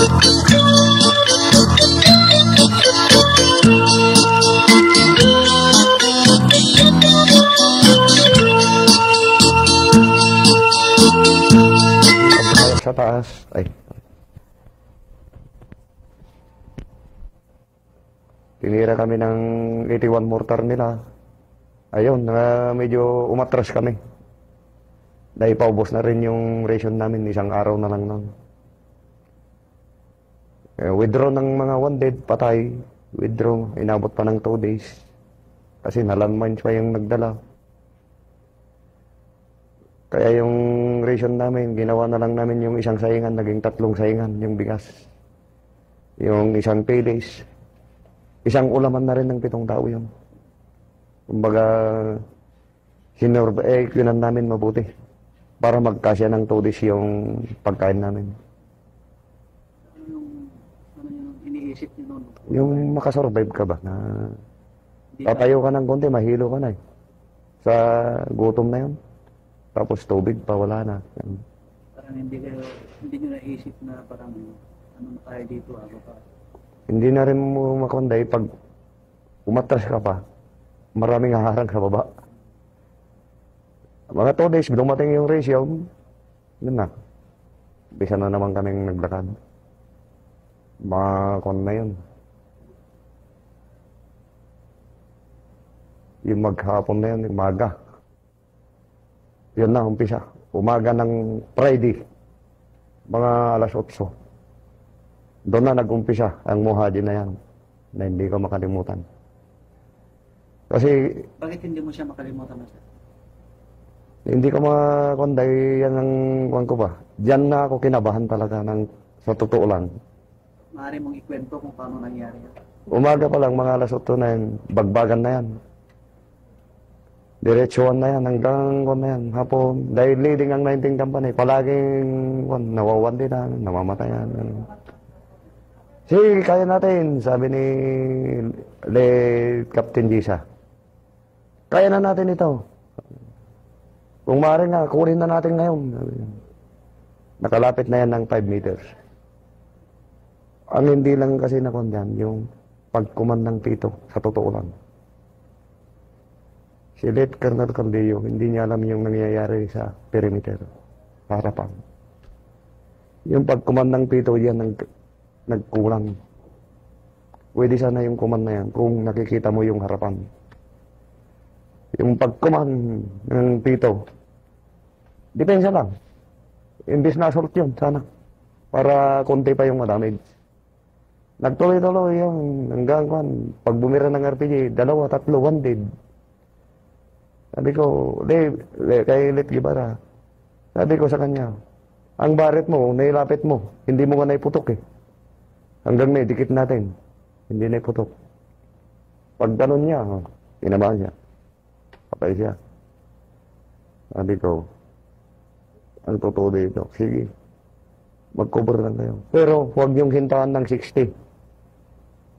Sa taas. Ay. Tinira kami ng 81 mortar nila. Ayun, medyo umatras kami. Dahil paubos na rin yung ration namin. Isang araw na lang nun. Withdraw ng mga wounded, patay. Withdraw, inabot pa ng 2 days. Kasi na-landmines pa yung nagdala. Kaya yung ration namin, ginawa na lang namin yung isang saingan, naging 3 saingan, yung bigas. Yung isang paydays. Isang ulaman na rin ng 7 tao yun. Kumbaga, kinan namin mabuti. Para magkasya ng 2 days yung pagkain namin. Ano yung iniisip niyo noon? Yung makasurvive ka ba? Na tatayo ka ng konti, mahilo ka na eh. Sa gutom na yun. Tapos tubig pa, wala na. Parang hindi nyo naisip na parang ano na tayo dito, ano pa? Hindi na rin mo makonday pag umatras ka pa, maraming haharang sa baba. Mga 2 days, dumating yung ratio, yun na. Bisa na naman kaming naglakad. Mga kon na yun. Yung maghapon na yun, umaga. Yun na, umpisa. Umaga ng Friday. Mga alas 8. Doon na nag-umpisa ang muhadi na yan. Na hindi ko makalimutan. Kasi... Bakit hindi mo siya makalimutan na siya? Hindi ko makonday yan ang kuwan ko ba. Diyan na ako kinabahan talaga sa totoo lang. Maaari mong ikwento kung paano nangyari yan. Umaga pa lang, mga alas 8 na yan. Bagbagan na yan. Diretsuhan na yan, hanggang na yan, hapon. Dahil leading ang 19 company, palaging nawawan din na, namamatayan. Sige, kaya natin, sabi ni Captain Gisa. Kaya na natin ito. Kung maaari nga, kunin na natin ngayon. Nakalapit na yan ng 5 meters. Ang hindi lang kasi nakondyan, yung pagkuman ng pito, sa totoo lang. Si Lt. Colonel Caldillo, hindi niya alam yung nangyayari sa perimeter, sa harapan. Yung pag-command ng pito, yan nagkulang. Pwede sana yung command na yan kung nakikita mo yung harapan. Yung pag-command ng pito, depensa lang. Imbis na assault yun, sana. Para konti pa yung madamage. Nagtuloy-tuloy yung hanggang pag bumira ng RPG, 2, 3, 1 dead. Sabi ko, kay Lit Guevara, sabi ko sa kanya, ang baret mo, nailapit mo, hindi mo nga naiputok eh. Hanggang naidikit natin, hindi naiputok. Pag ganun niya, tinamaan niya. Patay siya. Sabi ko, ang totoo dito, sige, mag-cover lang kayo. Pero huwag yung hintaan ng 60.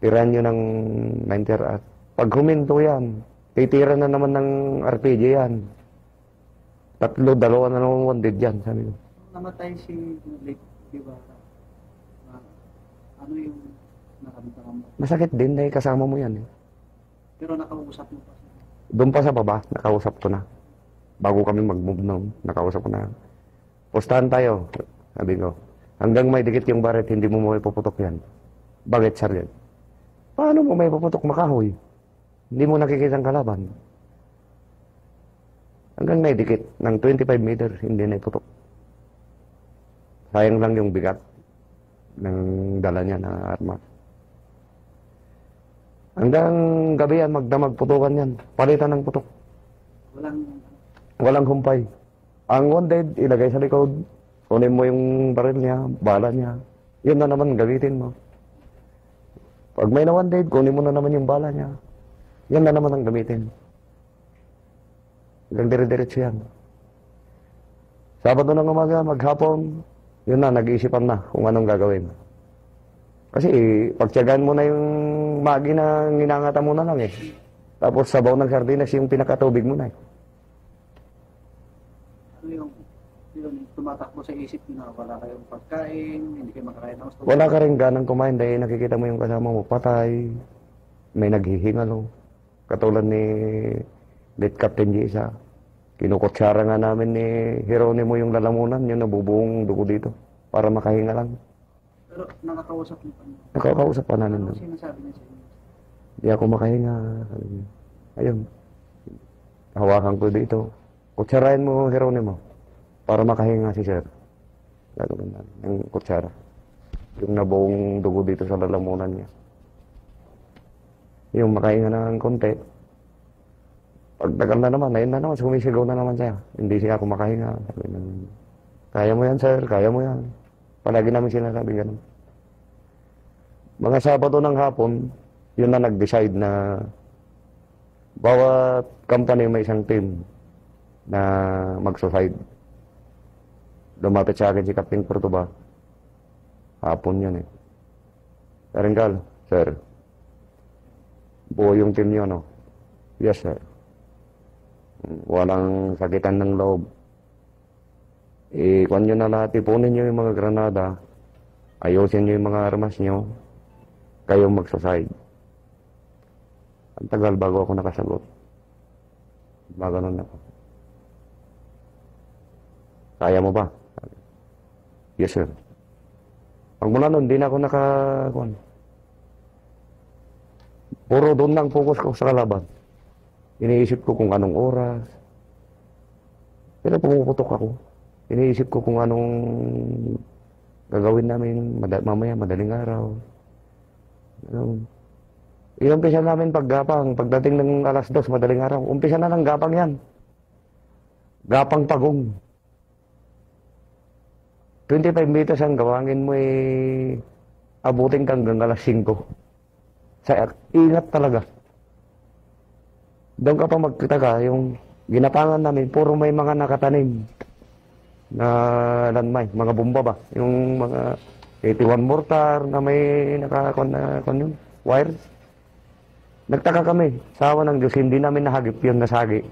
Tirahan nyo ng 90 RR. Pag huminto yan, titira na naman ng RPG yan. 3, 2 na naman wounded yan, sabi ko. Namatay si Late Guevara. Ano yung nakaramdaman mo? Masakit din dahil kasama mo yan eh. Pero nakausap mo pa siya? Doon pa sa baba, nakausap ko na. Bago kami mag-move noon, nakausap ko na. Pustahan tayo, sabi ko. Hanggang may dikit yung baret, hindi mo may puputok yan. Bakit, Sergeant? Paano mo may puputok makahoy? Hindi mo nakikita ang kalaban. Hanggang naidikit ng 25 meters, hindi na iputok. Sayang lang yung bigat ng dala niya na arma. Hanggang gabi yan, magdamag putukan yan. Palitan ng putok. Walang humpay. Ang wounded, ilagay sa likod. Kunin mo yung baril niya, bala niya. Yun na naman, gamitin mo. Pag may na-wounded, kunin mo na naman yung bala niya. Yan na naman ang gamitin. Hanggang dire-diretso yan. Sabado ng umaga, maghapon, yun na, nag-iisipan na kung anong gagawin. Kasi pagtiyagaan mo na yung magi na nginangata mo na lang eh. Tapos sabaw ng sardinas yung pinakatubig mo na eh. Ano yung yun, tumatakbo sa isip nyo na wala kayong pagkain, hindi kayo makakain ng gusto. Wala ka rin ganang kumain dahil nakikita mo yung kasama mo, patay, may naghihingalo. Katulad ni late Captain Gisa. Kinukutsara nga namin ni Jeronimo yung lalamunan, yung nabubuong dugo dito, para makahinga lang. Pero nakakausap niyo pa niyo. Nakakausap pa namin Ano doon. sinasabi niya sa inyo? Di ako makahinga. Sabi niya. Ayun. Hawakan ko dito. Kutsarahin mo, Jeronimo, para makahinga si Sir. Gagawin namin yung kutsara. Yung nabuong dugo dito sa lalamunan niya. Yung makahinga ng konti. Pagdagal na naman, ayun na naman, sumisigaw na naman siya. Hindi siya ako makahinga. Sabi na, kaya mo yan, Sir, kaya mo yan. Palagi namin sinasabi ganun. Mga Sabado ng hapon, yun na nag-decide na bawat company may isang team na mag-suicide. Lumapit sa akin si Captain Cordoba. Hapon yun eh. Karinggal, Sir, buo yung team nyo, no? Yes, Sir. Walang sakitan ng loob. Kung nyo na lahat, ipunin nyo yung mga granada, ayusin nyo yung mga armas nyo, kayong mag-suicide. Ang tagal bago ako nakasagot. Maganon ako. Kaya mo ba? Yes, sir. Pag mula nun, di na ako puro doon lang focus ko sa kalaban. Iniisip ko kung anong oras. Pero pumuputok ako. Iniisip ko kung anong gagawin namin mamaya, madaling araw. Inumpisa namin paggapang. Pagdating ng alas 2, madaling araw. Umpisa na ng gapang yan. Gapang pagong. 25 meters ang gawangin mo abutin kang hanggang alas 5. Sa ingat talaga. Doon ka pa magkataka, yung ginapangan namin, puro may mga nakatanim na landmine, mga bomba ba? Yung mga 81 mortar na may yun, wires. Nagtaka kami, sawa ng Diyos, hindi namin nahagip yun, nasagi.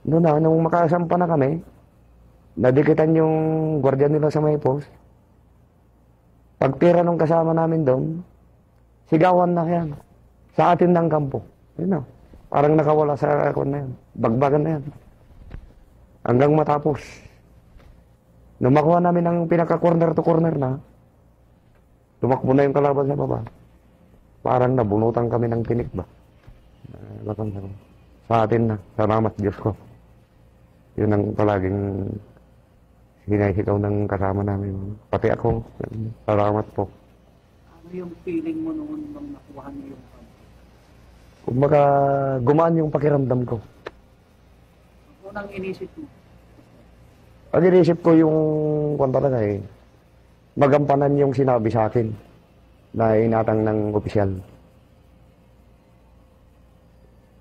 Noon na, nung makasampa na kami, nadikitan yung gwardiya nila sa may post. Pagtira nung kasama namin doon, sigawan na yan. Sa atin ng kampo. Yun na. Parang nakawala sa akon na yan. Bagbagan na yan. Hanggang matapos. Nung makuha namin ang pinaka-corner to corner na, tumakbo na yung kalaban sa baba. Parang nabunutan kami ng tinik ba? Sa atin na. Salamat Diyos ko. Yun ang palaging hinahikaw ng kasama namin. Pati ako. Salamat po. Ano yung feeling mo noon nung nakuha niyo yung Kumbaga, gumaan yung pakiramdam ko. unang inisip mo? Ang inisip ko yung kung talaga magampanan yung sinabi sa akin na inatang ng opisyal.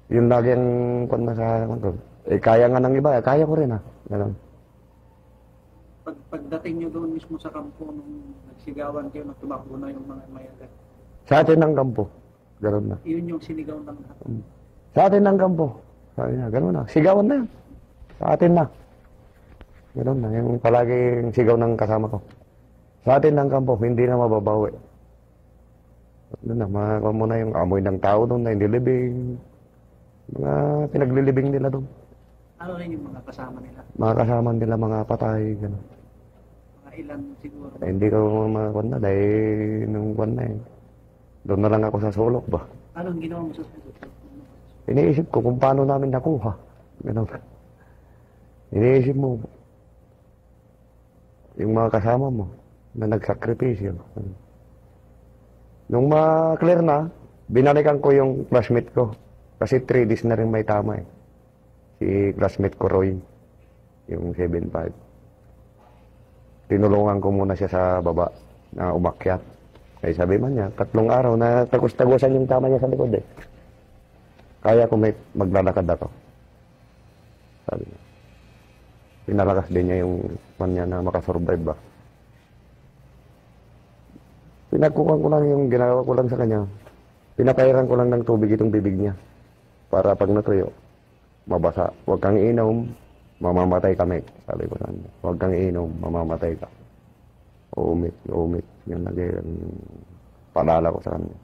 Yun lagi ang kung nasa ko. Kaya nga ng iba, kaya ko rin Ganun. Pagdating nyo doon mismo sa kampo, nung nagsigawan kayo, nagtumakbo na yung mga mayagat. Sa atin ng kampo. Ganun na. Yun yung sinigaw ng lahat. Sa atin ng kampo. Sabi niya, ganun na. Sigawan na yan. Sa atin na. Ganun na. Yung palaging sigaw ng kasama ko. Sa atin ng kampo, hindi na mababawi. Ganun na. Makakuha mo na yung amoy ng tao doon na hindi libing. Mga pinaglilibing nila doon. Ano rin yung mga kasama nila? Mga kasama nila, mga patay. Ganun. Mga ilan siguro? Hindi ko makakuha na dahil nung kuha na doon na lang ako sa sulok ba. Anong ginawa mo sa sulok? Iniisip ko kung paano namin nakuha. Ganun. Iniisip mo yung mga kasama mo na nagsakripisyo. Nung ma-clear na, binalikan ko yung classmate ko. Kasi 3 days na rin may tama Si classmate ko Roy, yung 7'5". Tinulungan ko muna siya sa baba na umakyat. Kaya sabi man niya, 3 araw na tagos-tagosan yung tama niya sa likod Kaya ko may maglalakad ako. Sabi niya. Pinalakas din niya yung man niya na makasurvive ba. Pinagkukan ko lang yung ginawa ko lang sa kanya. Pinapairan ko lang ng tubig itong bibig niya. Para pag natuyo, mabasa. Huwag kang inom. mamamatay kami. Sabi ko sa kanya, huwag kang inom, mamamatay ka. Umit. Yan lagi ang paalala ko sa kanya.